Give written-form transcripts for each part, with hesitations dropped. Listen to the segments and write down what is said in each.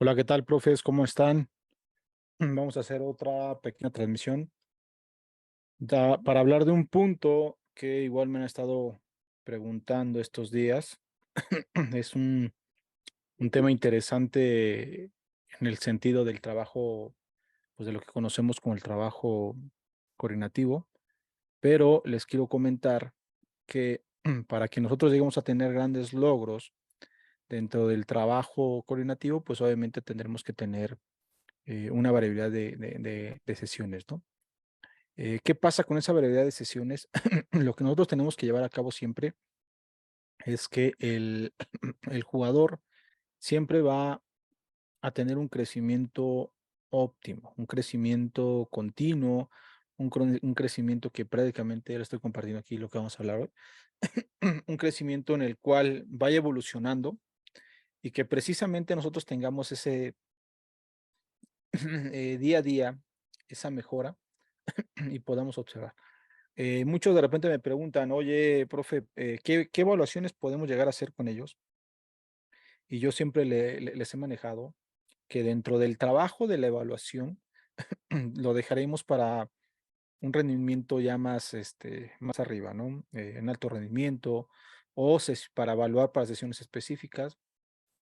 Hola, ¿qué tal, profes? ¿Cómo están? Vamos a hacer otra pequeña transmisión para hablar de un punto que igual me han estado preguntando estos días. Es un tema interesante en el sentido del trabajo, pues de lo que conocemos como el trabajo coordinativo, pero les quiero comentar que para que nosotros lleguemos a tener grandes logros dentro del trabajo coordinativo, pues obviamente tendremos que tener una variedad de sesiones, ¿no? ¿Qué pasa con esa variedad de sesiones? Lo que nosotros tenemos que llevar a cabo siempre es que el jugador siempre va a tener un crecimiento óptimo, un crecimiento continuo, un crecimiento que prácticamente ya lo estoy compartiendo aquí lo que vamos a hablar hoy, un crecimiento en el cual vaya evolucionando y que precisamente nosotros tengamos ese día a día, esa mejora y podamos observar. Muchos de repente me preguntan, oye, profe, ¿qué evaluaciones podemos llegar a hacer con ellos? Y yo siempre les he manejado que dentro del trabajo de la evaluación lo dejaremos para un rendimiento ya más, más arriba, ¿no? En alto rendimiento o para evaluar para sesiones específicas.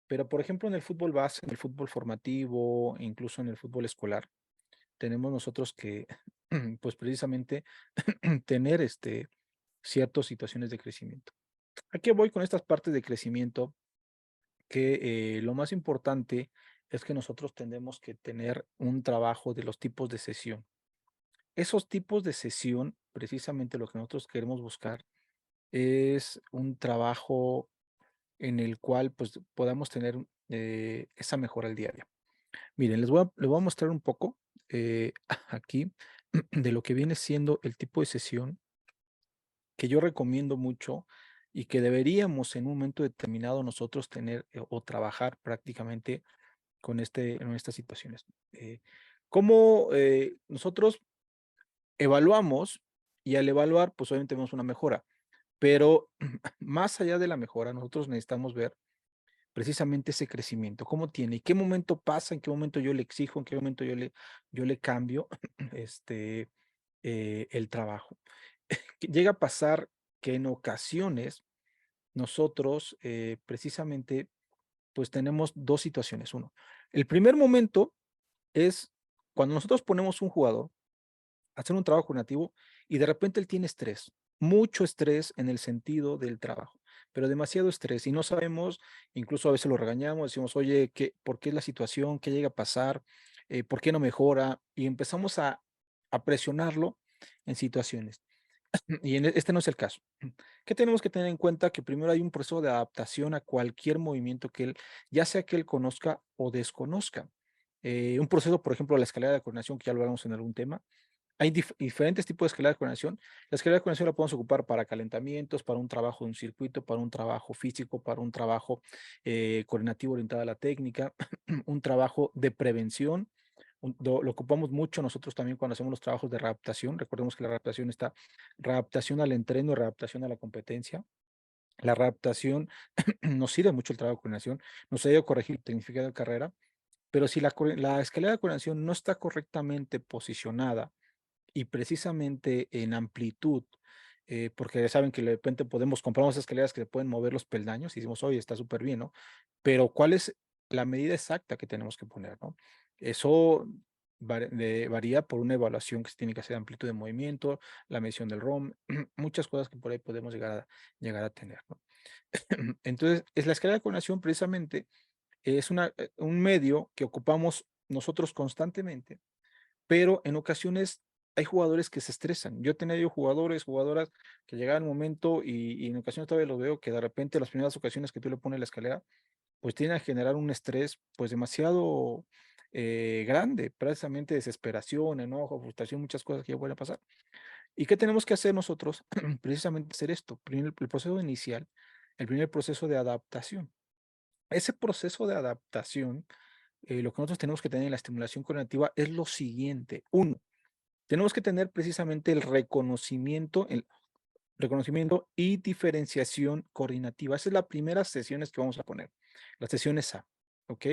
Pero, por ejemplo, en el fútbol base, en el fútbol formativo, e incluso en el fútbol escolar, tenemos nosotros que, pues precisamente, tener ciertas situaciones de crecimiento. ¿A qué voy con estas partes de crecimiento? Que lo más importante es que nosotros tenemos que tener un trabajo de los tipos de sesión. Esos tipos de sesión, precisamente lo que nosotros queremos buscar es un trabajo en el cual pues podamos tener esa mejora al día a día. Miren, les voy a mostrar un poco aquí de lo que viene siendo el tipo de sesión que yo recomiendo mucho y que deberíamos en un momento determinado nosotros tener o trabajar prácticamente con en estas situaciones. ¿Cómo nosotros evaluamos y al evaluar, pues obviamente vemos una mejora, pero más allá de la mejora, nosotros necesitamos ver precisamente ese crecimiento, cómo tiene, y qué momento pasa, en qué momento yo le exijo, en qué momento yo le cambio el trabajo. Que llega a pasar que en ocasiones nosotros precisamente pues tenemos dos situaciones. Uno, el primer momento es cuando nosotros ponemos un jugador a hacer un trabajo coordinativo y de repente él tiene estrés, mucho estrés en el sentido del trabajo, pero demasiado estrés y no sabemos, incluso a veces lo regañamos, decimos, oye, ¿por qué es la situación? ¿Qué llega a pasar? ¿Por qué no mejora? Y empezamos a presionarlo en situaciones. Y este no es el caso. ¿Qué tenemos que tener en cuenta? Que primero hay un proceso de adaptación a cualquier movimiento que él, ya sea que él conozca o desconozca. Un proceso, por ejemplo, la escalera de coordinación, que ya lo hablamos en algún tema. Hay diferentes tipos de escalera de coordinación. La escalera de coordinación la podemos ocupar para calentamientos, para un trabajo de un circuito, para un trabajo físico, para un trabajo coordinativo orientado a la técnica, un trabajo de prevención. Lo ocupamos mucho nosotros también cuando hacemos los trabajos de readaptación. Recordemos que la readaptación está readaptación al entreno, readaptación a la competencia. La readaptación nos sirve mucho el trabajo de coordinación, nos ayuda a corregir el tecnificado de carrera, pero si la escalera de coordinación no está correctamente posicionada y precisamente en amplitud, porque ya saben que de repente compramos escaleras que se pueden mover los peldaños y decimos, oye, está súper bien, ¿no? Pero ¿cuál es la medida exacta que tenemos que poner, ¿no? Eso varía por una evaluación que se tiene que hacer de amplitud de movimiento, la medición del ROM, muchas cosas que por ahí podemos llegar a tener, ¿no? Entonces, es la escalera de coordinación precisamente es un medio que ocupamos nosotros constantemente, pero en ocasiones hay jugadores que se estresan. Yo he tenido jugadores, jugadoras que llegan al momento y en ocasiones todavía lo veo que de repente las primeras ocasiones que tú le pones la escalera, pues tienen a generar un estrés pues demasiado grande, precisamente desesperación, enojo, frustración, muchas cosas que ya pueden pasar. ¿Y qué tenemos que hacer nosotros? Precisamente hacer esto, el proceso inicial, el primer proceso de adaptación. Ese proceso de adaptación, lo que nosotros tenemos que tener en la estimulación cognitiva es lo siguiente. Uno, tenemos que tener precisamente el reconocimiento y diferenciación coordinativa. Esa es la primera sesiones que vamos a poner, las sesiones A, ¿ok?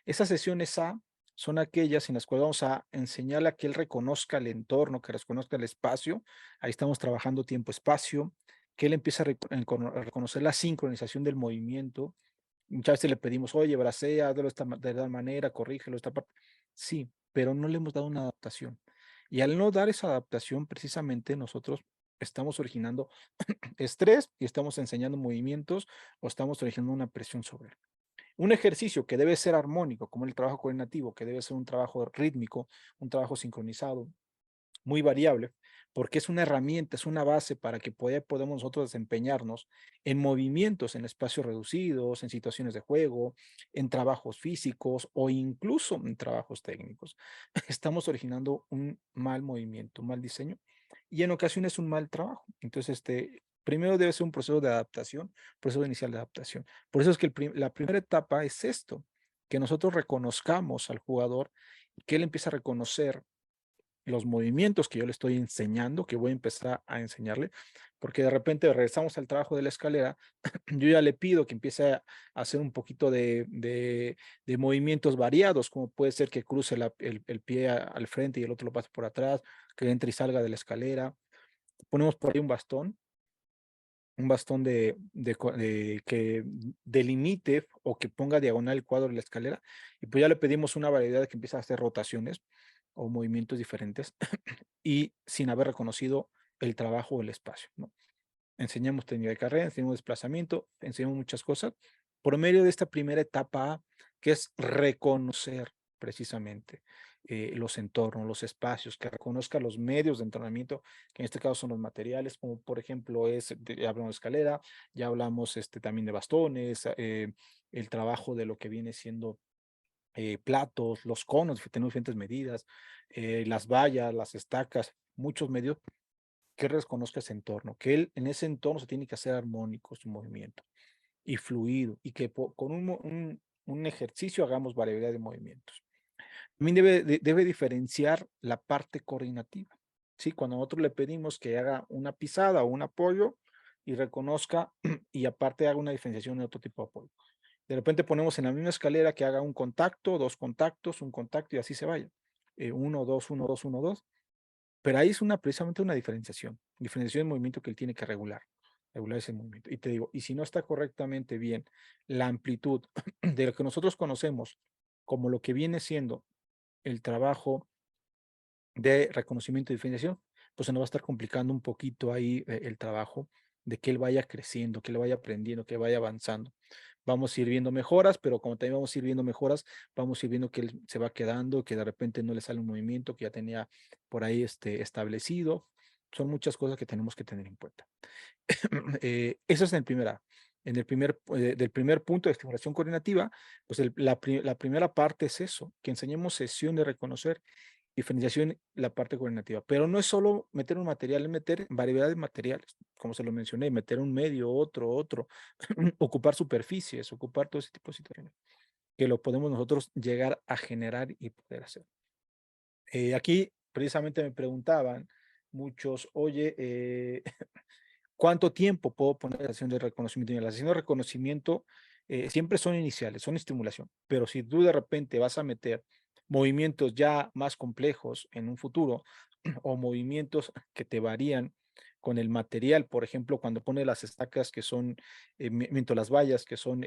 Esas sesiones A son aquellas en las cuales vamos a enseñarle a que él reconozca el entorno, que reconozca el espacio. Ahí estamos trabajando tiempo-espacio, que él empiece a reconocer la sincronización del movimiento. Muchas veces le pedimos, oye, bracea, hazlo de tal manera, corrígelo, esta parte. Sí, pero no le hemos dado una adaptación. Y al no dar esa adaptación, precisamente nosotros estamos originando estrés y estamos enseñando movimientos o estamos originando una presión sobre él. Un ejercicio que debe ser armónico, como el trabajo coordinativo, que debe ser un trabajo rítmico, un trabajo sincronizado, muy variable, porque es una herramienta, es una base para que podamos nosotros desempeñarnos en movimientos, en espacios reducidos, en situaciones de juego, en trabajos físicos o incluso en trabajos técnicos. Estamos originando un mal movimiento, un mal diseño y en ocasiones un mal trabajo. Entonces, primero debe ser un proceso de adaptación, proceso inicial de adaptación. Por eso es que la primera etapa es esto, que nosotros reconozcamos al jugador, que él empiece a reconocer los movimientos que yo le estoy enseñando, que voy a empezar a enseñarle, porque de repente regresamos al trabajo de la escalera, yo ya le pido que empiece a hacer un poquito de movimientos variados, como puede ser que cruce el pie al frente y el otro lo pase por atrás, que entre y salga de la escalera. Ponemos por ahí un bastón que delimite o que ponga diagonal el cuadro de la escalera, y pues ya le pedimos una variedad de que empiece a hacer rotaciones o movimientos diferentes y sin haber reconocido el trabajo o el espacio, ¿no? Enseñamos técnica de carrera, enseñamos desplazamiento, enseñamos muchas cosas por medio de esta primera etapa que es reconocer precisamente los entornos, los espacios, que reconozca los medios de entrenamiento, que en este caso son los materiales, como por ejemplo ya hablamos de escalera, ya hablamos también de bastones, el trabajo de lo que viene siendo platos, los conos, tenemos diferentes medidas, las vallas, las estacas, muchos medios que reconozca ese entorno, que él en ese entorno se tiene que hacer armónico su movimiento y fluido, y que con un ejercicio hagamos variedad de movimientos. También debe diferenciar la parte coordinativa, ¿sí? Cuando nosotros le pedimos que haga una pisada o un apoyo y reconozca y aparte haga una diferenciación de otro tipo de apoyo. De repente ponemos en la misma escalera que haga un contacto, dos contactos, un contacto y así se vaya. Uno, dos, uno, dos, uno, dos. Pero ahí es precisamente una diferenciación de movimiento que él tiene que regular ese movimiento. Y te digo, y si no está correctamente bien la amplitud de lo que nosotros conocemos como lo que viene siendo el trabajo de reconocimiento y diferenciación, pues se nos va a estar complicando un poquito ahí el trabajo de que él vaya creciendo, que él vaya aprendiendo, que vaya avanzando. Vamos a ir viendo mejoras, pero como también vamos a ir viendo mejoras, vamos a ir viendo que él se va quedando, que de repente no le sale un movimiento que ya tenía por ahí establecido. Son muchas cosas que tenemos que tener en cuenta. Eso es en el primera. Del primer punto de estimulación coordinativa, pues la primera parte es eso, que enseñemos sesión de reconocer diferenciación, la parte coordinativa. Pero no es solo meter un material, es meter variedad de materiales, como se lo mencioné, meter un medio, otro, ocupar superficies, ocupar todo ese tipo de situaciones, que lo podemos nosotros llegar a generar y poder hacer. Aquí precisamente me preguntaban muchos, oye, ¿cuánto tiempo puedo poner la sesión de reconocimiento? Y la sesión de reconocimiento siempre son iniciales, son estimulación, pero si tú de repente vas a meter movimientos ya más complejos en un futuro o movimientos que te varían con el material, por ejemplo, cuando pone las estacas que son, miento, las vallas que son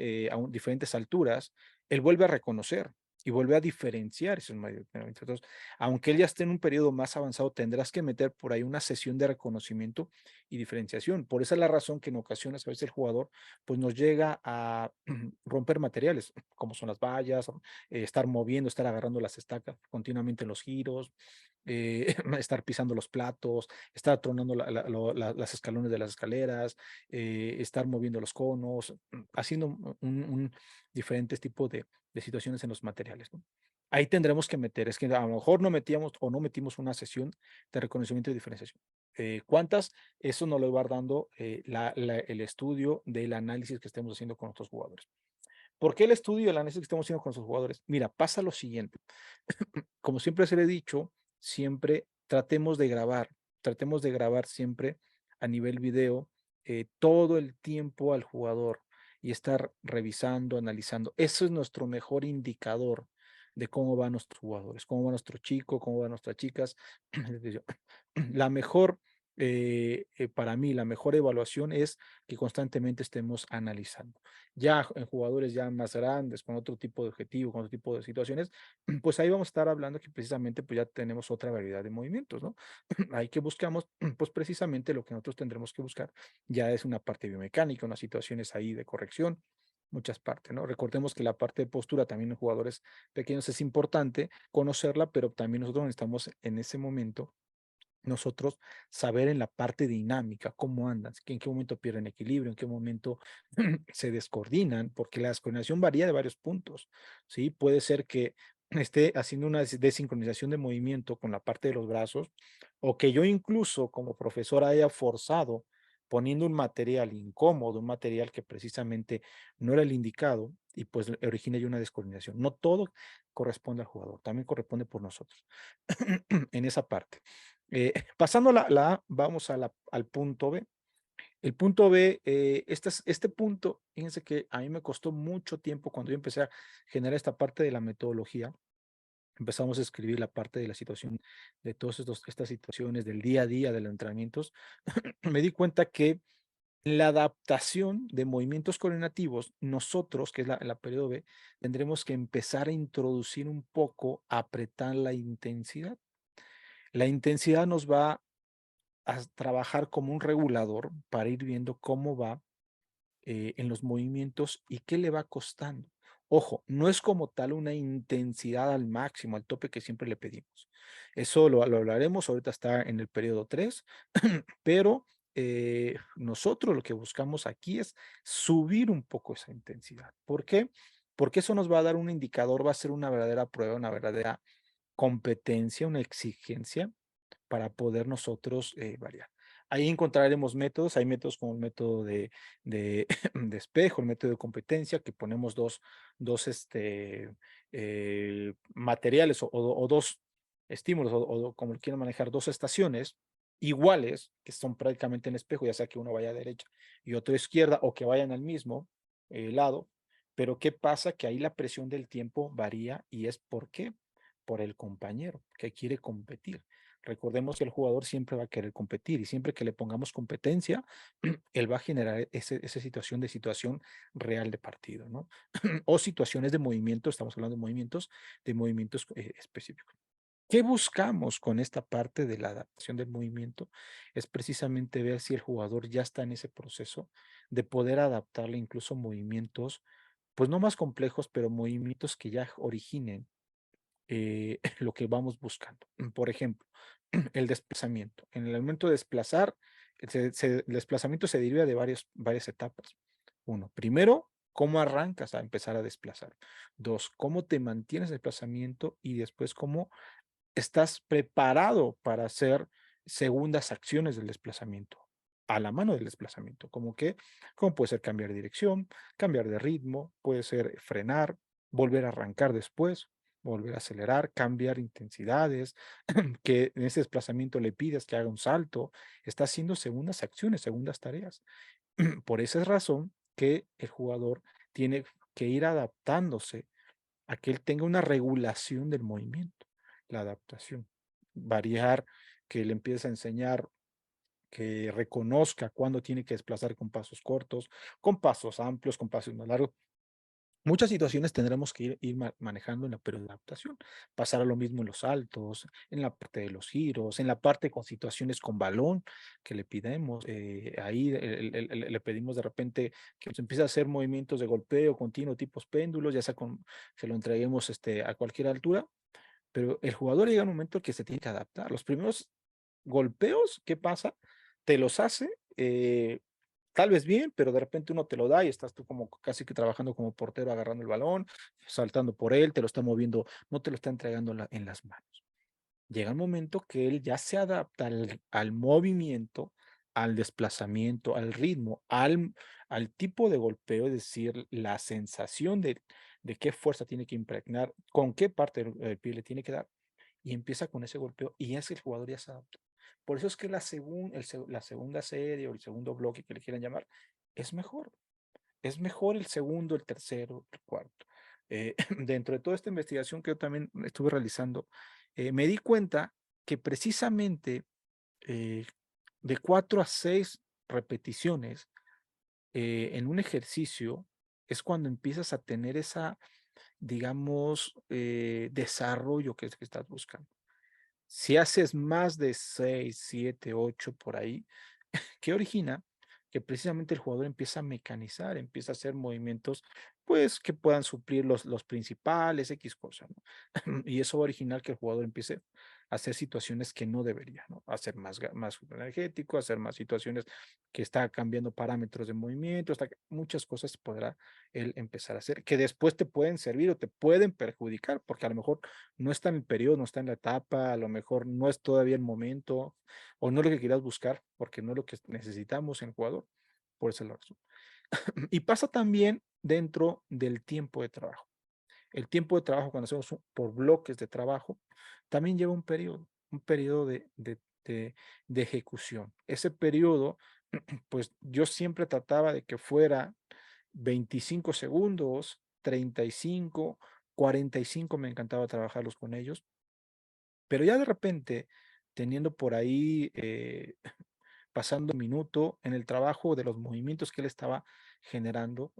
diferentes alturas, él vuelve a reconocer y vuelve a diferenciar esos medios. Entonces, aunque él ya esté en un periodo más avanzado, tendrás que meter por ahí una sesión de reconocimiento y diferenciación. Por esa es la razón que en ocasiones a veces el jugador pues nos llega a romper materiales, como son las vallas, estar moviendo, estar agarrando las estacas continuamente en los giros, estar pisando los platos, estar tronando las escalones de las escaleras, estar moviendo los conos, haciendo diferentes tipos de situaciones en los materiales, ¿no? Ahí tendremos que meter, es que a lo mejor no metíamos o no metimos una sesión de reconocimiento y diferenciación. ¿Cuántas? Eso nos lo va dando el estudio del análisis que estemos haciendo con nuestros jugadores. ¿Por qué el estudio y el análisis que estamos haciendo con nuestros jugadores? Mira, pasa lo siguiente. Como siempre se le he dicho, siempre tratemos de grabar siempre a nivel video todo el tiempo al jugador. y estar revisando, analizando. Eso es nuestro mejor indicador de cómo van nuestros jugadores, cómo va nuestro chico, cómo van nuestras chicas. La mejor, para mí, la mejor evaluación es que constantemente estemos analizando. Ya en jugadores ya más grandes, con otro tipo de objetivo, con otro tipo de situaciones, pues ahí vamos a estar hablando que precisamente pues ya tenemos otra variedad de movimientos, ¿no? Ahí que buscamos, pues precisamente lo que nosotros tendremos que buscar ya es una parte biomecánica, unas situaciones ahí de corrección, muchas partes, ¿no? Recordemos que la parte de postura también en jugadores pequeños es importante conocerla, pero también nosotros necesitamos en ese momento nosotros saber en la parte dinámica cómo andan, en qué momento pierden equilibrio, en qué momento se descoordinan, porque la descoordinación varía de varios puntos, ¿sí? Puede ser que esté haciendo una desincronización de movimiento con la parte de los brazos, o que yo incluso como profesor haya forzado poniendo un material incómodo, un material que precisamente no era el indicado, y pues origina ya una descoordinación. No todo corresponde al jugador, también corresponde por nosotros en esa parte. Pasando la A, vamos al punto B. El punto B, este punto, fíjense que a mí me costó mucho tiempo cuando yo empecé a generar esta parte de la metodología. Empezamos a escribir la parte de la situación, de todas estas situaciones del día a día de los entrenamientos. Me di cuenta que la adaptación de movimientos coordinativos, nosotros, que es la periodo B, tendremos que empezar a introducir un poco, apretar la intensidad. La intensidad nos va a trabajar como un regulador para ir viendo cómo va en los movimientos y qué le va costando. Ojo, no es como tal una intensidad al máximo, al tope que siempre le pedimos. Eso lo hablaremos, ahorita está en el periodo 3, pero nosotros lo que buscamos aquí es subir un poco esa intensidad. ¿Por qué? Porque eso nos va a dar un indicador, va a ser una verdadera prueba, una verdadera competencia, una exigencia para poder nosotros variar. Ahí encontraremos métodos, hay métodos como el método de, de espejo, el método de competencia, que ponemos dos materiales o dos estímulos, o como lo quieran manejar, dos estaciones iguales, que son prácticamente en espejo, ya sea que uno vaya a derecha y otro a izquierda, o que vayan al mismo lado, pero ¿qué pasa? Que ahí la presión del tiempo varía y es ¿por qué? Por el compañero que quiere competir. Recordemos que el jugador siempre va a querer competir y siempre que le pongamos competencia, él va a generar esa situación real de partido, ¿no? O situaciones de movimiento, estamos hablando de movimientos específicos. ¿Qué buscamos con esta parte de la adaptación del movimiento? Es precisamente ver si el jugador ya está en ese proceso de poder adaptarle incluso movimientos, pues no más complejos, pero movimientos que ya originen lo que vamos buscando. Por ejemplo, el desplazamiento. En el momento de desplazar, el desplazamiento se deriva de varias etapas. Uno, primero, cómo arrancas a empezar a desplazar. Dos, cómo te mantienes el desplazamiento y después cómo estás preparado para hacer segundas acciones del desplazamiento, a la mano del desplazamiento, como puede ser cambiar de dirección, cambiar de ritmo, puede ser frenar, volver a arrancar después, volver a acelerar, cambiar intensidades, que en ese desplazamiento le pides que haga un salto, está haciendo segundas acciones, segundas tareas. Por esa razón que el jugador tiene que ir adaptándose a que él tenga una regulación del movimiento, la adaptación, variar, que le empiece a enseñar que reconozca cuándo tiene que desplazar con pasos cortos, con pasos amplios, con pasos más largos. Muchas situaciones tendremos que ir manejando en la periodo de adaptación. Pasará lo mismo en los saltos, en la parte de los giros, en la parte con situaciones con balón que le pidemos. Ahí le pedimos de repente que nos empiece a hacer movimientos de golpeo continuo, tipos péndulos, ya sea que lo entreguemos a cualquier altura, pero el jugador llega a un momento que se tiene que adaptar. Los primeros golpeos, ¿qué pasa? Te los hace, tal vez bien, pero de repente uno te lo da y estás tú como casi que trabajando como portero agarrando el balón, saltando por él, te lo está moviendo, no te lo está entregando en las manos. Llega un momento que él ya se adapta al movimiento, al desplazamiento, al ritmo, al tipo de golpeo, es decir, la sensación de qué fuerza tiene que impregnar, con qué parte del pie le tiene que dar, y empieza con ese golpeo y es que el jugador ya se adapta. Por eso es que la segunda serie o el segundo bloque que le quieran llamar es mejor, es mejor el segundo, el tercero, el cuarto. Dentro de toda esta investigación que yo también estuve realizando, me di cuenta que precisamente eh, de 4 a 6 repeticiones en un ejercicio es cuando empiezas a tener esa, digamos, desarrollo que estás buscando. Si haces más de 6, 7, 8 por ahí, ¿qué origina? Que precisamente el jugador empieza a mecanizar, empieza a hacer movimientos, pues, que puedan suplir los principales, X cosas, ¿no? Y eso va a originar que el jugador empiece a hacer situaciones que no debería, ¿no? A ser más energético, a hacer más situaciones que está cambiando parámetros de movimiento, hasta muchas cosas podrá él empezar a hacer, que después te pueden servir o te pueden perjudicar, porque a lo mejor no está en el periodo, no está en la etapa, a lo mejor no es todavía el momento, o no es lo que quieras buscar, porque no es lo que necesitamos en el jugador. Por esa razón. Y pasa también dentro del tiempo de trabajo. El tiempo de trabajo, cuando hacemos por bloques de trabajo, también lleva un periodo de ejecución. Ese periodo, pues yo siempre trataba de que fuera 25 segundos, 35, 45, me encantaba trabajarlos con ellos, pero ya de repente, teniendo por ahí pasando un minuto en el trabajo de los movimientos que él estaba generando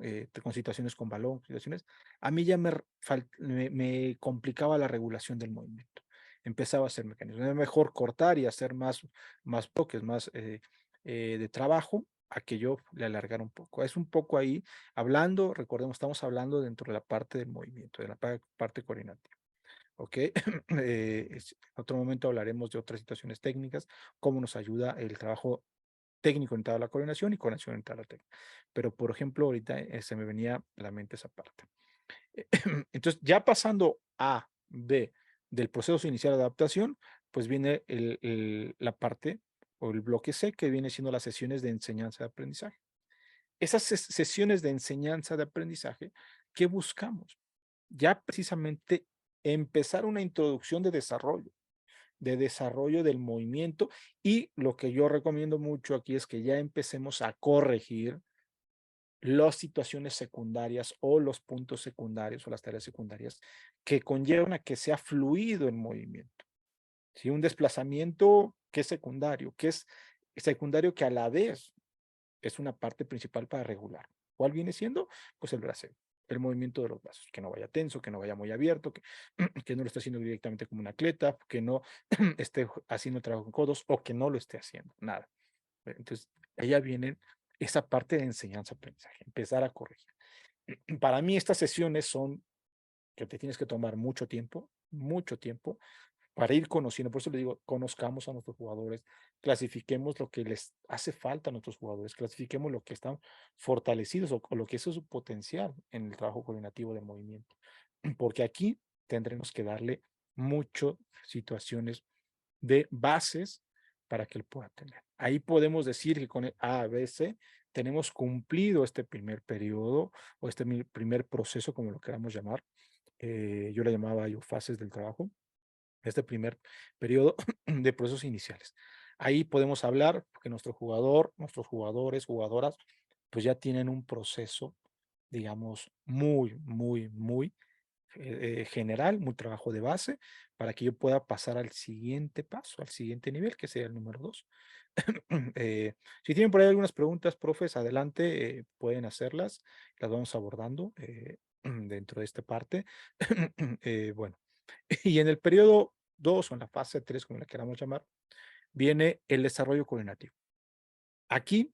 con situaciones con balón, situaciones, a mí ya me complicaba la regulación del movimiento. Empezaba a hacer mecanismos. Era mejor cortar y hacer más bloques, más de trabajo a que yo le alargara un poco. Es un poco ahí hablando, recordemos, estamos hablando dentro de la parte del movimiento, de la parte coordinativa. ¿Ok? En otro momento hablaremos de otras situaciones técnicas, cómo nos ayuda el trabajo técnico orientado a la coordinación y coordinación orientada a la técnica. Pero, por ejemplo, ahorita se me venía a la mente esa parte. Entonces, ya pasando a B del proceso inicial de adaptación, pues viene la parte o el bloque C, que viene siendo las sesiones de enseñanza de aprendizaje. Esas sesiones de enseñanza de aprendizaje, ¿qué buscamos? Ya precisamente empezar una introducción de desarrollo del movimiento, y lo que yo recomiendo mucho aquí es que ya empecemos a corregir las situaciones secundarias o los puntos secundarios o las tareas secundarias que conllevan a que sea fluido el movimiento. Si un desplazamiento que es secundario, que es secundario que a la vez es una parte principal para regular. ¿Cuál viene siendo? Pues el braceo, el movimiento de los brazos, que no vaya tenso, que no vaya muy abierto, que no lo esté haciendo directamente como un atleta, que no esté haciendo el trabajo con codos o que no lo esté haciendo, nada. Entonces, ella viene esa parte de enseñanza-aprendizaje, empezar a corregir. Para mí estas sesiones son que te tienes que tomar mucho tiempo, para ir conociendo. Por eso le digo, conozcamos a nuestros jugadores, clasifiquemos lo que les hace falta a nuestros jugadores, clasifiquemos lo que están fortalecidos o lo que es su potencial en el trabajo coordinativo de movimiento. Porque aquí tendremos que darle muchas situaciones de bases para que él pueda tener. Ahí podemos decir que con el A, B, C tenemos cumplido este primer periodo o este primer proceso, como lo queramos llamar. Yo le llamaba yo fases del trabajo, este primer periodo de procesos iniciales. Ahí podemos hablar que nuestro jugador, nuestros jugadores, jugadoras, pues ya tienen un proceso, digamos, muy general, muy trabajo de base, para que yo pueda pasar al siguiente paso, al siguiente nivel, que sería el número 2. Si tienen por ahí algunas preguntas, profes, adelante, pueden hacerlas, las vamos abordando dentro de esta parte. Bueno, y en el periodo 2 o en la fase 3, como la queramos llamar, viene el desarrollo coordinativo. Aquí,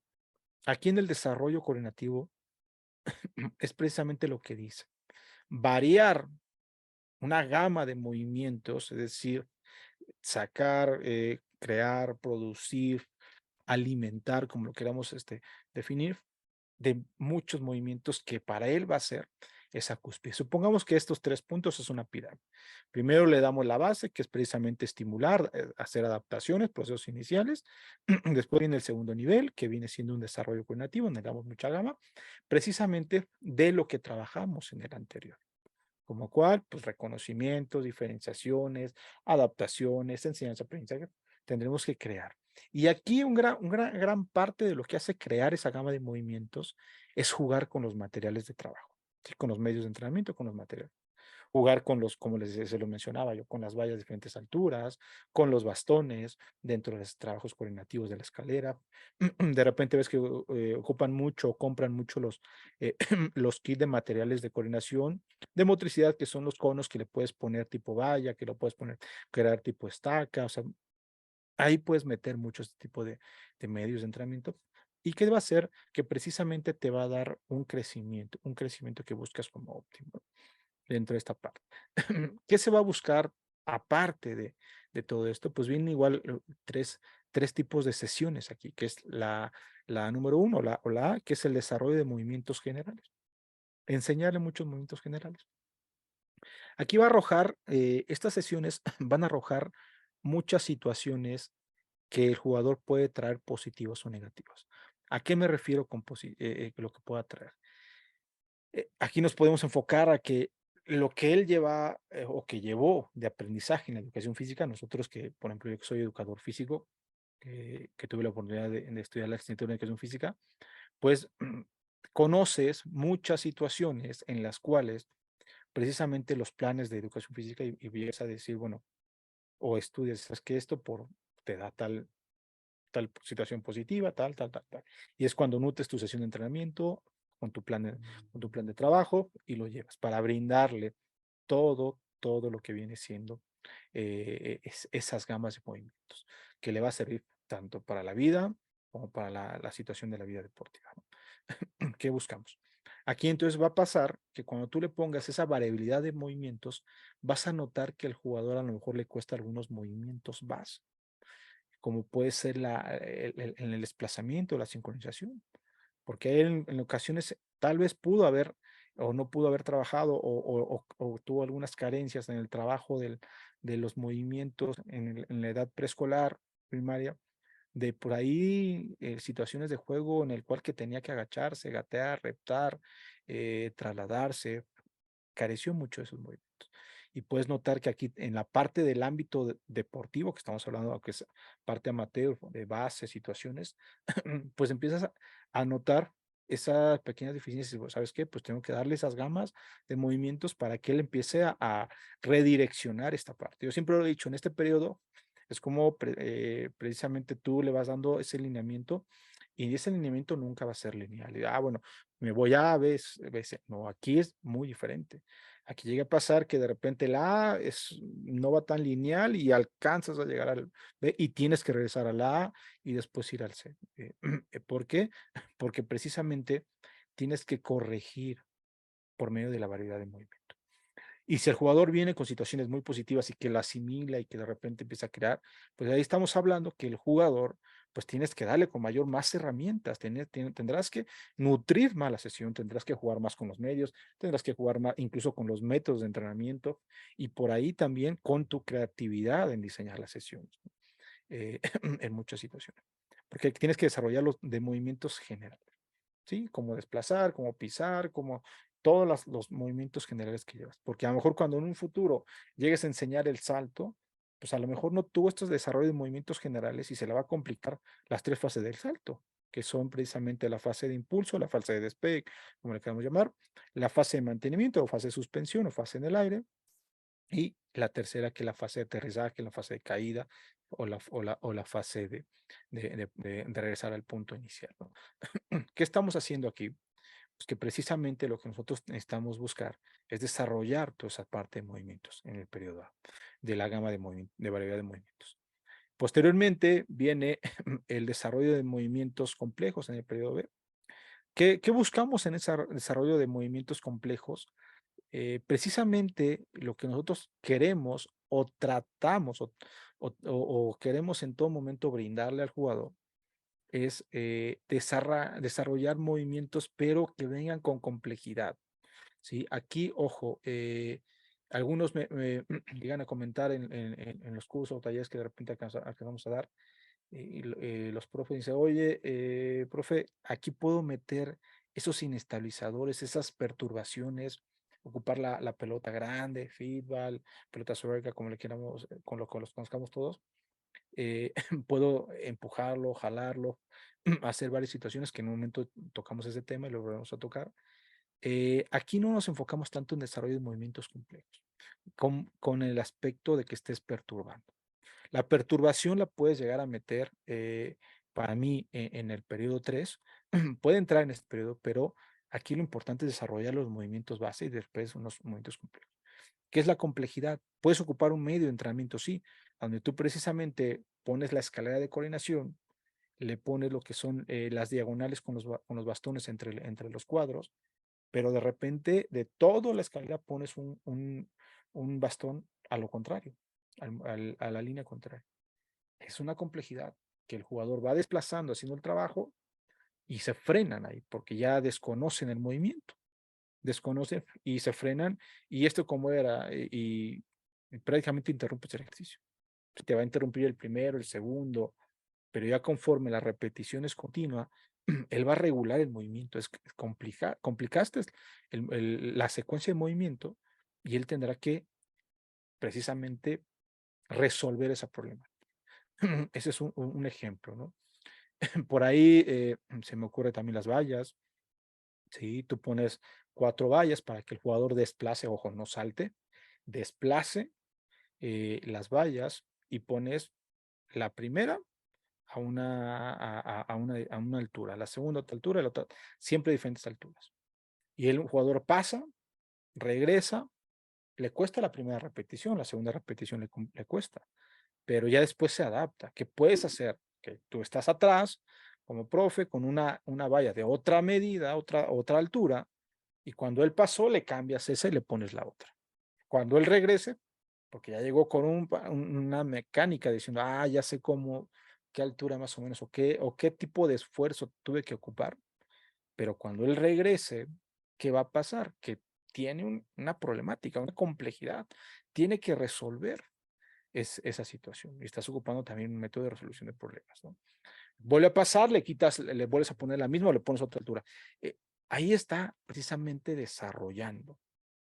aquí en el desarrollo coordinativo es precisamente lo que dice. Variar una gama de movimientos, es decir, sacar, crear, producir, alimentar, como lo queramos definir, de muchos movimientos que para él va a ser esa cúspide. Supongamos que estos 3 puntos es una pirámide. Primero le damos la base, que es precisamente estimular, hacer adaptaciones, procesos iniciales. Después viene el segundo nivel, que viene siendo un desarrollo cognitivo, donde le damos mucha gama, precisamente de lo que trabajamos en el anterior. Como cual, pues reconocimientos, diferenciaciones, adaptaciones, enseñanza, aprendizaje, tendremos que crear. Y aquí gran parte de lo que hace crear esa gama de movimientos es jugar con los materiales de trabajo, ¿sí? Con los medios de entrenamiento, con los materiales. Jugar con los, como se lo mencionaba yo, con las vallas de diferentes alturas, con los bastones, dentro de los trabajos coordinativos de la escalera. De repente ves que ocupan mucho, compran mucho los kits de materiales de coordinación, de motricidad, que son los conos que le puedes poner tipo valla, que lo puedes poner, crear tipo estaca, o sea, ahí puedes meter mucho este tipo de medios de entrenamiento. ¿Y qué va a hacer? Que precisamente te va a dar un crecimiento que buscas como óptimo dentro de esta parte. ¿Qué se va a buscar aparte de todo esto? Pues vienen igual tres tipos de sesiones aquí, que es la número uno, o la A, que es el desarrollo de movimientos generales. Enseñarle muchos movimientos generales. Aquí va a arrojar, estas sesiones van a arrojar muchas situaciones que el jugador puede traer positivas o negativas. ¿A qué me refiero con lo que pueda traer? Aquí nos podemos enfocar a que lo que él lleva o que llevó de aprendizaje en la educación física, nosotros que, por ejemplo, yo que soy educador físico, que tuve la oportunidad de estudiar la licenciatura en educación física, pues conoces muchas situaciones en las cuales precisamente los planes de educación física y vienes a decir, bueno, o estudias, sabes que esto te da tal situación positiva, tal. Y es cuando nutres tu sesión de entrenamiento con tu plan de trabajo y lo llevas para brindarle todo lo que viene siendo esas gamas de movimientos, que le va a servir tanto para la vida como para la situación de la vida deportiva, ¿no? ¿Qué buscamos? Aquí entonces va a pasar que cuando tú le pongas esa variabilidad de movimientos, vas a notar que al jugador a lo mejor le cuesta algunos movimientos básicos, como puede ser en el desplazamiento, la sincronización, porque él en ocasiones tal vez pudo haber o no pudo haber trabajado o tuvo algunas carencias en el trabajo de los movimientos en la edad preescolar, primaria, de por ahí situaciones de juego en el cual que tenía que agacharse, gatear, reptar, trasladarse, careció mucho de esos movimientos. Y puedes notar que aquí en la parte del ámbito deportivo, que estamos hablando, aunque es parte amateur, de base, situaciones, pues empiezas a notar esas pequeñas deficiencias. Pues, ¿sabes qué? Pues tengo que darle esas gamas de movimientos para que él empiece a redireccionar esta parte. Yo siempre lo he dicho, en este periodo es como precisamente tú le vas dando ese lineamiento y ese lineamiento nunca va a ser lineal. Y, bueno, me voy a B, B, C. No, aquí es muy diferente. Aquí llega a pasar que de repente la A no va tan lineal y alcanzas a llegar al B y tienes que regresar a la A y después ir al C. ¿Por qué? Porque precisamente tienes que corregir por medio de la variedad de movimiento. Y si el jugador viene con situaciones muy positivas y que la asimila y que de repente empieza a crear, pues ahí estamos hablando que el jugador, pues tienes que darle con mayor más herramientas, tendrás que nutrir más la sesión, tendrás que jugar más con los medios, tendrás que jugar más incluso con los métodos de entrenamiento y por ahí también con tu creatividad en diseñar las sesiones, en muchas situaciones. Porque tienes que desarrollar los de movimientos generales. ¿Sí? Como desplazar, como pisar, como todos los movimientos generales que llevas. Porque a lo mejor cuando en un futuro llegues a enseñar el salto, pues a lo mejor no tuvo estos desarrollos de movimientos generales y se le va a complicar las tres fases del salto, que son precisamente la fase de impulso, la fase de despegue, como le queramos llamar, la fase de mantenimiento o fase de suspensión o fase en el aire, y la tercera que es la fase de aterrizaje, la fase de caída o la fase de regresar al punto inicial, ¿no? ¿Qué estamos haciendo aquí? Pues que precisamente lo que nosotros necesitamos buscar es desarrollar toda esa parte de movimientos en el periodo A, de la gama de variedad de movimientos. Posteriormente viene el desarrollo de movimientos complejos en el periodo B. ¿Qué buscamos en ese desarrollo de movimientos complejos? Precisamente lo que nosotros queremos o tratamos o queremos en todo momento brindarle al jugador es desarrollar movimientos, pero que vengan con complejidad. ¿Sí? Aquí, ojo, algunos me llegan a comentar en los cursos o talleres que de repente alcanzamos a dar, los profes dicen, oye, profe, aquí puedo meter esos inestabilizadores, esas perturbaciones, ocupar la pelota grande, feedball, pelota sueca, como le queramos, con lo que los conozcamos todos, puedo empujarlo, jalarlo, hacer varias situaciones que en un momento tocamos ese tema y lo volvemos a tocar. Aquí no nos enfocamos tanto en desarrollo de movimientos complejos, con el aspecto de que estés perturbando. La perturbación la puedes llegar a meter, para mí, en el periodo 3, puede entrar en este periodo, pero aquí lo importante es desarrollar los movimientos base y después unos movimientos complejos. ¿Qué es la complejidad? Puedes ocupar un medio de entrenamiento, sí, donde tú precisamente pones la escalera de coordinación, le pones lo que son las diagonales con los bastones entre los cuadros, pero de repente de toda la escalera pones un bastón a lo contrario, a la línea contraria. Es una complejidad que el jugador va desplazando, haciendo el trabajo y se frenan ahí porque ya desconocen el movimiento, desconocen y se frenan. Y esto como era, y prácticamente interrumpes el ejercicio. Te va a interrumpir el primero, el segundo, pero ya conforme la repetición es continua, él va a regular el movimiento. Complicaste la secuencia de movimiento y él tendrá que precisamente resolver ese problema. Ese es un ejemplo, ¿no? Por ahí se me ocurre también las vallas. ¿Sí? Tú pones 4 vallas para que el jugador desplace, ojo, no salte, desplace las vallas y pones la primera a una altura, la segunda a otra altura, la otra, siempre diferentes alturas. Y el jugador pasa, regresa, le cuesta la primera repetición, la segunda repetición le cuesta, pero ya después se adapta. ¿Qué puedes hacer? Que tú estás atrás como profe con una valla de otra medida, otra altura, y cuando él pasó le cambias esa y le pones la otra. Cuando él regrese, porque ya llegó con una mecánica diciendo, ya sé cómo, qué altura más o menos, o qué tipo de esfuerzo tuve que ocupar, pero cuando él regrese, ¿qué va a pasar? Que tiene una problemática, una complejidad, tiene que resolver esa situación y estás ocupando también un método de resolución de problemas, ¿no? Vuelve a pasar, le vuelves a poner la misma o le pones otra altura. Ahí está precisamente desarrollando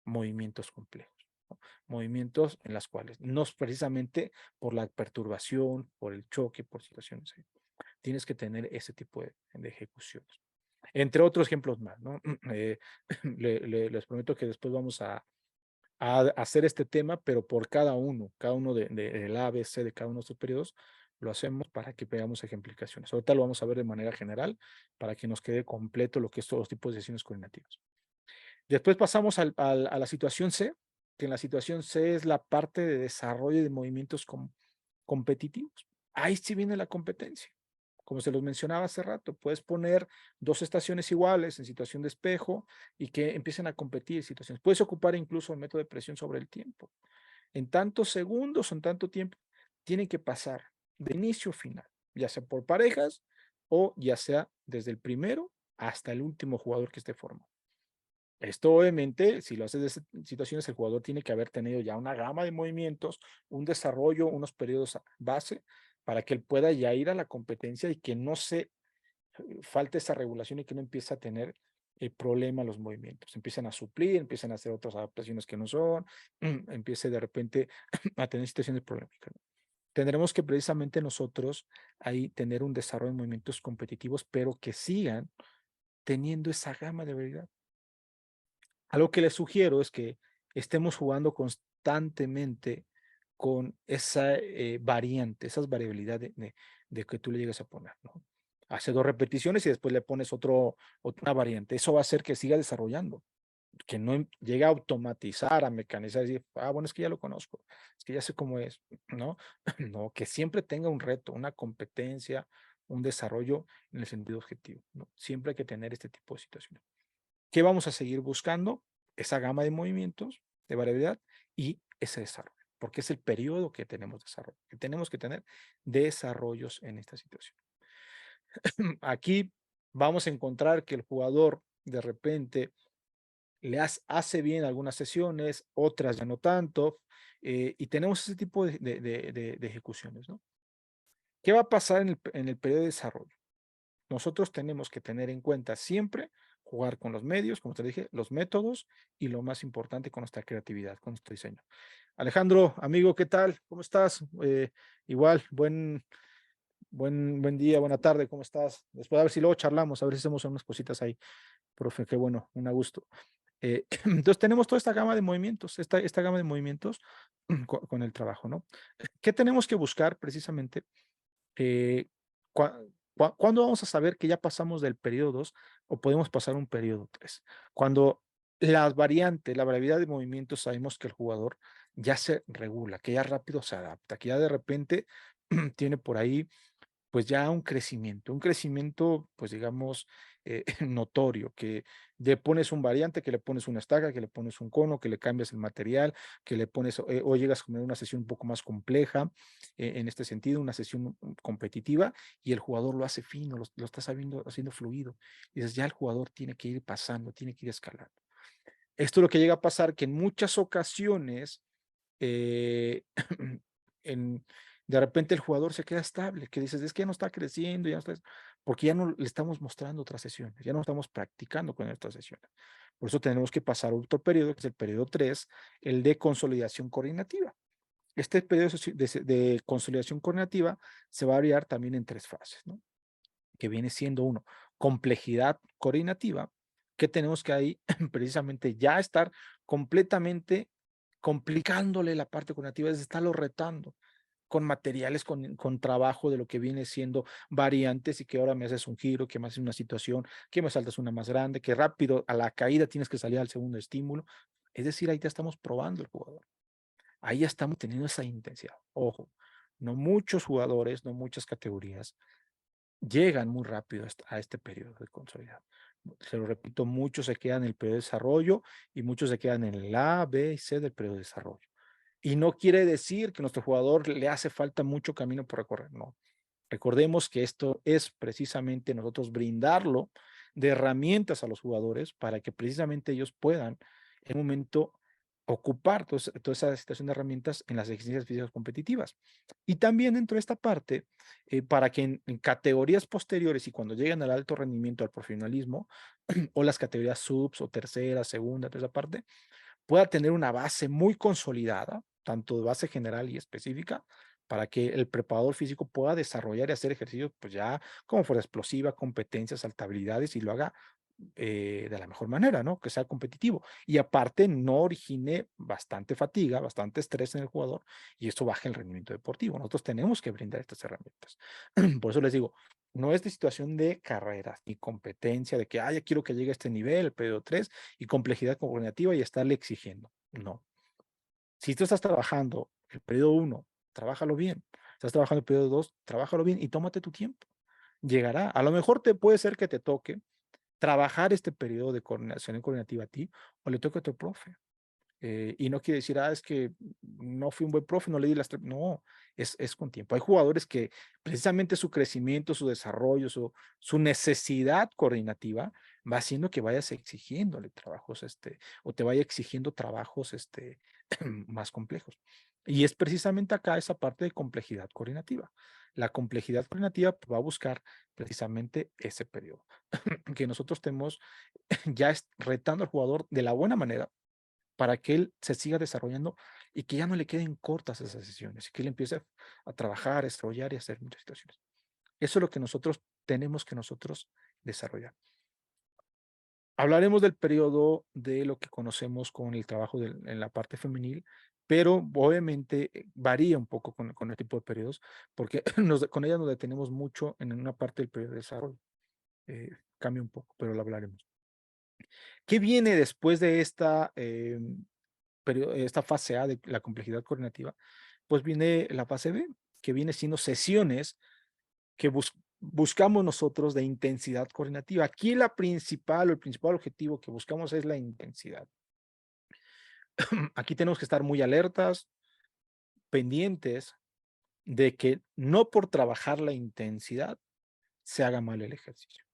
movimientos complejos, ¿no? Movimientos en las cuales no es precisamente por la perturbación, por el choque, por situaciones. Tienes que tener ese tipo de ejecuciones. Entre otros ejemplos más, ¿no? Les prometo que después vamos a hacer este tema, pero por cada uno del A, B, C de cada uno de estos periodos, lo hacemos para que veamos ejemplificaciones. Ahorita lo vamos a ver de manera general para que nos quede completo lo que es todos los tipos de decisiones coordinativas. Después pasamos a la situación C, que en la situación C es la parte de desarrollo de movimientos competitivos. Ahí sí viene la competencia. Como se los mencionaba hace rato, puedes poner 2 estaciones iguales en situación de espejo y que empiecen a competir en situaciones. Puedes ocupar incluso el método de presión sobre el tiempo. En tantos segundos o en tanto tiempo, tienen que pasar de inicio a final, ya sea por parejas o ya sea desde el primero hasta el último jugador que esté formado. Esto obviamente, si lo haces de situaciones, el jugador tiene que haber tenido ya una gama de movimientos, un desarrollo, unos periodos base, para que él pueda ya ir a la competencia y que no se falte esa regulación y que no empiece a tener el problema los movimientos. Empiezan a suplir, empiezan a hacer otras adaptaciones que no son, empiece de repente a tener situaciones problemáticas. Tendremos que precisamente nosotros ahí tener un desarrollo de movimientos competitivos, pero que sigan teniendo esa gama de habilidad. Algo que les sugiero es que estemos jugando constantemente con esa variante, esas variabilidades de que tú le llegas a poner, ¿no? Hace 2 repeticiones y después le pones otra variante. Eso va a hacer que siga desarrollando, que no llegue a automatizar, a mecanizar, y decir, bueno, es que ya lo conozco, es que ya sé cómo es, ¿no? No, que siempre tenga un reto, una competencia, un desarrollo en el sentido objetivo, ¿no? Siempre hay que tener este tipo de situaciones. ¿Qué vamos a seguir buscando? Esa gama de movimientos, de variabilidad y ese desarrollo, porque es el periodo que tenemos desarrollo, que tenemos que tener desarrollos en esta situación. Aquí vamos a encontrar que el jugador de repente hace bien algunas sesiones, otras ya no tanto, y tenemos ese tipo de ejecuciones, ¿no? ¿Qué va a pasar en el periodo de desarrollo? Nosotros tenemos que tener en cuenta siempre jugar con los medios, como te dije, los métodos y lo más importante con nuestra creatividad, con nuestro diseño. Alejandro, amigo, ¿qué tal? ¿Cómo estás? Igual, buen día, buena tarde, ¿cómo estás? Después a ver si luego charlamos, a ver si hacemos unas cositas ahí. Profe, qué bueno, un gusto. Entonces tenemos toda esta gama de movimientos, esta gama de movimientos con el trabajo, ¿no? ¿Qué tenemos que buscar precisamente? Eh, ¿Cuándo vamos a saber que ya pasamos del periodo 2 o podemos pasar un periodo 3? Cuando las variantes, la variabilidad de movimientos, sabemos que el jugador ya se regula, que ya rápido se adapta, que ya de repente tiene por ahí pues ya un crecimiento, pues digamos, notorio, que le pones un variante, que le pones una estaca, que le pones un cono, que le cambias el material, que le pones, o llegas a una sesión un poco más compleja, en este sentido, una sesión competitiva, y el jugador lo hace fino, lo está haciendo fluido. Y dices, ya el jugador tiene que ir pasando, tiene que ir escalando. Esto es lo que llega a pasar, que en muchas ocasiones, eh, en, de repente el jugador se queda estable, que dices, es que ya no está creciendo, ya no está, porque ya no le estamos mostrando otras sesiones, ya no estamos practicando con estas sesiones. Por eso tenemos que pasar a otro periodo, que es el periodo 3, el de consolidación coordinativa. Este periodo de consolidación coordinativa se va a variar también en 3 fases, ¿no? Que viene siendo uno, complejidad coordinativa, que tenemos que ahí precisamente ya estar completamente complicándole la parte coordinativa, es estarlo retando con materiales, con trabajo de lo que viene siendo variantes y que ahora me haces un giro, que me haces una situación, que me saltas una más grande, que rápido a la caída tienes que salir al segundo estímulo. Es decir, ahí ya estamos probando el jugador. Ahí ya estamos teniendo esa intensidad. Ojo, no muchos jugadores, no muchas categorías llegan muy rápido a este periodo de consolidación. Se lo repito, muchos se quedan en el periodo de desarrollo y muchos se quedan en el A, B y C del periodo de desarrollo. Y no quiere decir que a nuestro jugador le hace falta mucho camino por recorrer, no. Recordemos que esto es precisamente nosotros brindarlo de herramientas a los jugadores para que precisamente ellos puedan en un momento ocupar toda esa situación de herramientas en las exigencias físicas competitivas. Y también dentro de esta parte, para que en categorías posteriores y cuando lleguen al alto rendimiento, al profesionalismo, o las categorías subs o tercera, segunda, toda esa parte, pueda tener una base muy consolidada, tanto de base general y específica, para que el preparador físico pueda desarrollar y hacer ejercicios, pues ya como fuerza explosiva, competencias, habilidades y lo haga de la mejor manera, ¿no? Que sea competitivo. Y aparte no origine bastante fatiga, bastante estrés en el jugador y esto baja el rendimiento deportivo. Nosotros tenemos que brindar estas herramientas. Por eso les digo, no es de situación de carreras ni competencia de que, ya quiero que llegue a este nivel, el periodo 3 y complejidad cognitiva y estarle exigiendo. No. Si tú estás trabajando el periodo 1, trabájalo bien. Estás trabajando el periodo 2, trabájalo bien y tómate tu tiempo. Llegará. A lo mejor te puede ser que te toque trabajar este periodo de coordinación coordinativa a ti o le toque a tu profe. Y no quiere decir, es que no fui un buen profe, no le di las... No, es con tiempo. Hay jugadores que precisamente su crecimiento, su desarrollo, su necesidad coordinativa va haciendo que vayas exigiéndole trabajos, o te vaya exigiendo trabajos, más complejos. Y es precisamente acá esa parte de complejidad coordinativa. La complejidad coordinativa va a buscar precisamente ese periodo, que nosotros estemos ya retando al jugador de la buena manera para que él se siga desarrollando y que ya no le queden cortas esas sesiones y que él empiece a trabajar, a desarrollar y a hacer muchas situaciones. Eso es lo que nosotros tenemos que nosotros desarrollar. Hablaremos del periodo de lo que conocemos con el trabajo en la parte femenil, pero obviamente varía un poco con el tipo de periodos, porque con ella nos detenemos mucho en una parte del periodo de desarrollo. Cambia un poco, pero lo hablaremos. ¿Qué viene después de esta fase A de la complejidad coordinativa? Pues viene la fase B, que viene siendo sesiones que buscamos nosotros de intensidad coordinativa. Aquí el principal objetivo que buscamos es la intensidad. Aquí tenemos que estar muy alertas, pendientes de que no por trabajar la intensidad se haga mal el ejercicio,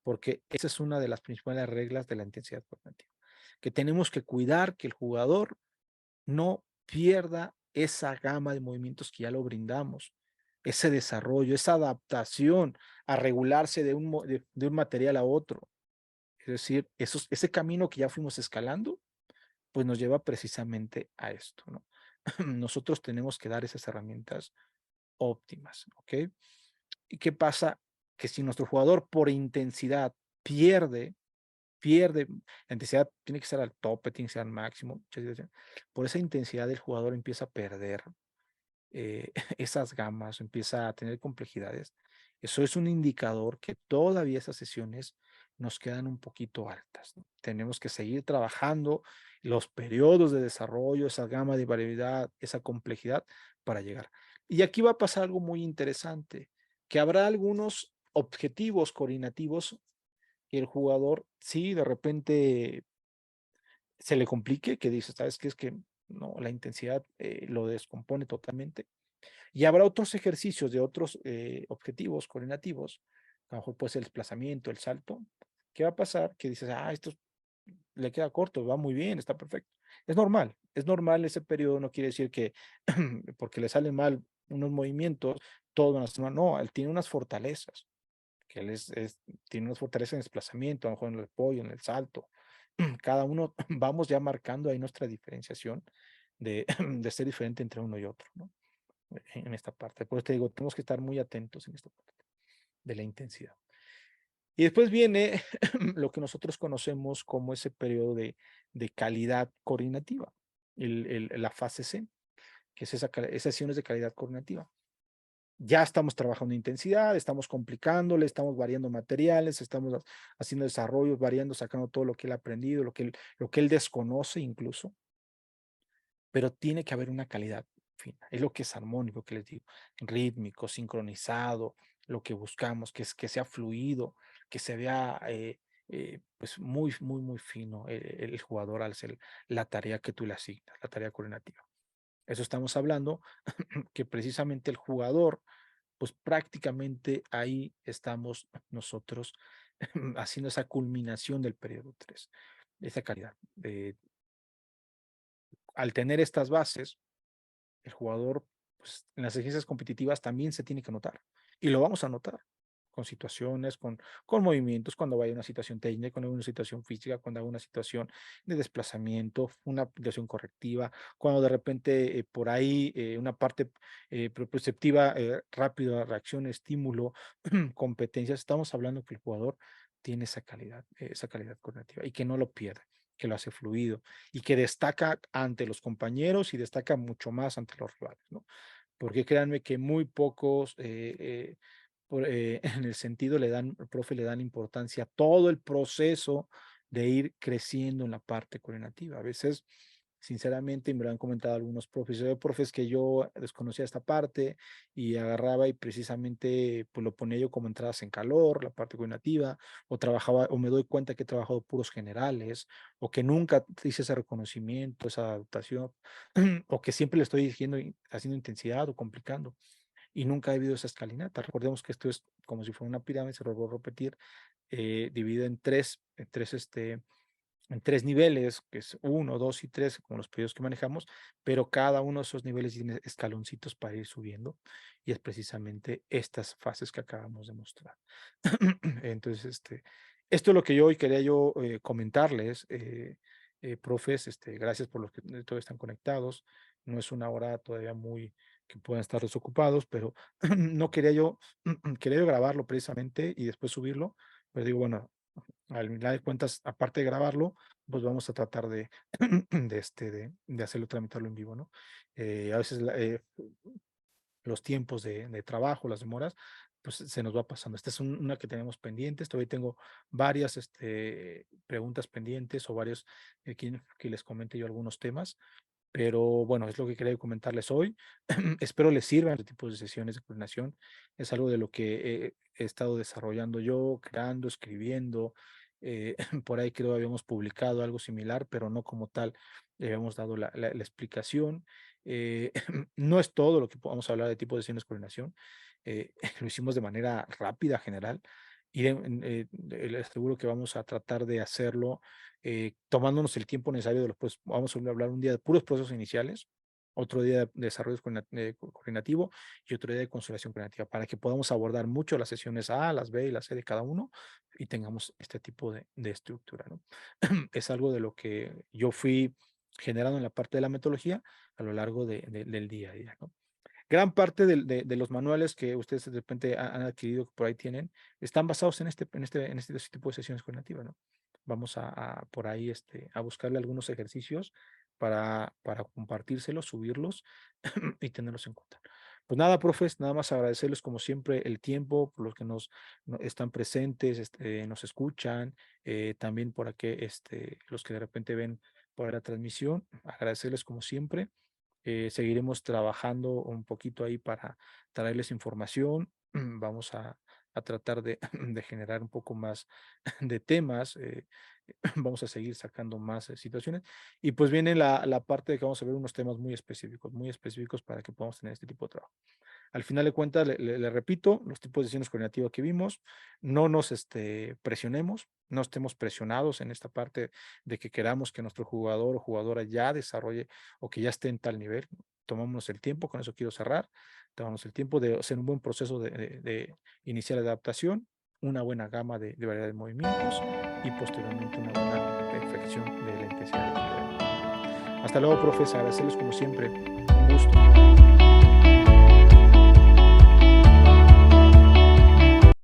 porque esa es una de las principales reglas de la intensidad coordinativa, que tenemos que cuidar que el jugador no pierda esa gama de movimientos que ya lo brindamos, ese desarrollo, esa adaptación a regularse de un material a otro. Es decir, ese camino que ya fuimos escalando, pues nos lleva precisamente a esto, ¿no? Nosotros tenemos que dar esas herramientas óptimas, ¿ok? ¿Y qué pasa? Que si nuestro jugador por intensidad pierde, la intensidad tiene que ser al tope, tiene que ser al máximo, por esa intensidad el jugador empieza a perder esas gamas, empieza a tener complejidades. Eso es un indicador que todavía esas sesiones nos quedan un poquito altas, ¿no? Tenemos que seguir trabajando los periodos de desarrollo, esa gama de variabilidad, esa complejidad para llegar. Y aquí va a pasar algo muy interesante, que habrá algunos objetivos coordinativos que el jugador, sí, de repente se le complique, que dice, ¿sabes qué? Es que no, la intensidad lo descompone totalmente. Y habrá otros ejercicios de otros objetivos coordinativos, a lo mejor puede ser el desplazamiento, el salto. ¿Qué va a pasar? Que dices, esto le queda corto, va muy bien, está perfecto. Es normal ese periodo, no quiere decir que porque le salen mal unos movimientos, todos van a ser mal. No, él tiene unas fortalezas, que él tiene unas fortalezas en desplazamiento, a lo mejor en el apoyo, en el salto. Cada uno vamos ya marcando ahí nuestra diferenciación de ser diferente entre uno y otro, ¿no? En esta parte. Por eso te digo, tenemos que estar muy atentos en esta parte de la intensidad. Y después viene lo que nosotros conocemos como ese periodo de calidad coordinativa, la fase C, que es esas sesiones de calidad coordinativa. Ya estamos trabajando intensidad, estamos complicándole, estamos variando materiales, estamos haciendo desarrollos, variando, sacando todo lo que él ha aprendido, lo que él desconoce incluso, pero tiene que haber una calidad fina. Es lo que es armónico, que les digo, rítmico, sincronizado, lo que buscamos, que sea fluido, que se vea pues muy, muy, muy fino el jugador al hacer la tarea que tú le asignas, la tarea coordinativa. Eso estamos hablando, que precisamente el jugador, pues prácticamente ahí estamos nosotros haciendo esa culminación del periodo 3, esa calidad. Al tener estas bases, el jugador, pues, en las exigencias competitivas también se tiene que notar. Y lo vamos a notar con situaciones, con movimientos, cuando vaya una situación técnica, cuando hay una situación física, cuando hay una situación de desplazamiento, una aplicación correctiva, cuando de repente por ahí una parte perceptiva, rápida, reacción, estímulo, competencias, estamos hablando que el jugador tiene esa calidad cognitiva y que no lo pierde, que lo hace fluido y que destaca ante los compañeros y destaca mucho más ante los rivales, ¿no? Porque créanme que muy pocos, en el sentido el profe le dan importancia a todo el proceso de ir creciendo en la parte coordinativa. A veces, sinceramente, y me lo han comentado algunos profes, yo profes que yo desconocía esta parte y agarraba y precisamente pues lo ponía yo como entradas en calor, la parte coordinativa, o trabajaba, o me doy cuenta que he trabajado puros generales, o que nunca hice ese reconocimiento, esa adaptación, o que siempre le estoy diciendo, haciendo intensidad o complicando, y nunca ha habido esa escalinata. Recordemos que esto es como si fuera una pirámide, se lo voy a repetir, dividido en tres niveles, que es uno, dos y tres, como los periodos que manejamos, pero cada uno de esos niveles tiene escaloncitos para ir subiendo, y es precisamente estas fases que acabamos de mostrar. Entonces, esto es lo que yo hoy quería comentarles, profes, gracias por los que todos están conectados. No es una hora todavía muy que puedan estar desocupados, pero no quería yo, quería yo grabarlo precisamente y después subirlo, pero digo, bueno, al final de cuentas, aparte de grabarlo, pues vamos a tratar de hacerlo, tramitarlo en vivo, ¿no? A veces los tiempos de trabajo, las demoras, pues se nos va pasando. Esta es una que tenemos pendientes. Todavía tengo varias preguntas pendientes o varios que les comente yo algunos temas. Pero bueno, es lo que quería comentarles hoy. Espero les sirvan este tipo de sesiones de coordinación. Es algo de lo que he estado desarrollando yo, creando, escribiendo. Por ahí creo habíamos publicado algo similar, pero no como tal le habíamos dado la explicación. No es todo lo que podamos hablar de tipo de sesiones de coordinación. Lo hicimos de manera rápida, general. Y les aseguro que vamos a tratar de hacerlo tomándonos el tiempo necesario de los procesos. Vamos a hablar un día de puros procesos iniciales, otro día de desarrollo coordinativo y otro día de consolidación coordinativa, para que podamos abordar mucho las sesiones A, las B y las C de cada uno y tengamos este tipo de estructura, ¿no? Es algo de lo que yo fui generando en la parte de la metodología a lo largo del día a día, ¿no? Gran parte de los manuales que ustedes de repente han adquirido, que por ahí tienen, están basados en este tipo de sesiones coordinativas, ¿no? Vamos por ahí a buscarle algunos ejercicios para compartírselos, subirlos y tenerlos en cuenta. Pues nada, profes, nada más agradecerles como siempre el tiempo, por los que están presentes, nos escuchan, también por aquí, los que de repente ven por la transmisión, agradecerles como siempre. Seguiremos trabajando un poquito ahí para traerles información. Vamos a tratar de generar un poco más de temas. Vamos a seguir sacando más situaciones. Y pues viene la parte de que vamos a ver unos temas muy específicos para que podamos tener este tipo de trabajo. Al final de cuentas, le repito, los tipos de sesiones coordinativas que vimos, no nos presionemos, no estemos presionados en esta parte de que queramos que nuestro jugador o jugadora ya desarrolle o que ya esté en tal nivel. Tomamos el tiempo, con eso quiero cerrar, tomamos el tiempo de hacer un buen proceso de iniciar la adaptación, una buena gama de variedad de movimientos y posteriormente una buena perfección de la intensidad de equilibrio. Hasta luego, profes, agradecerles como siempre, un gusto.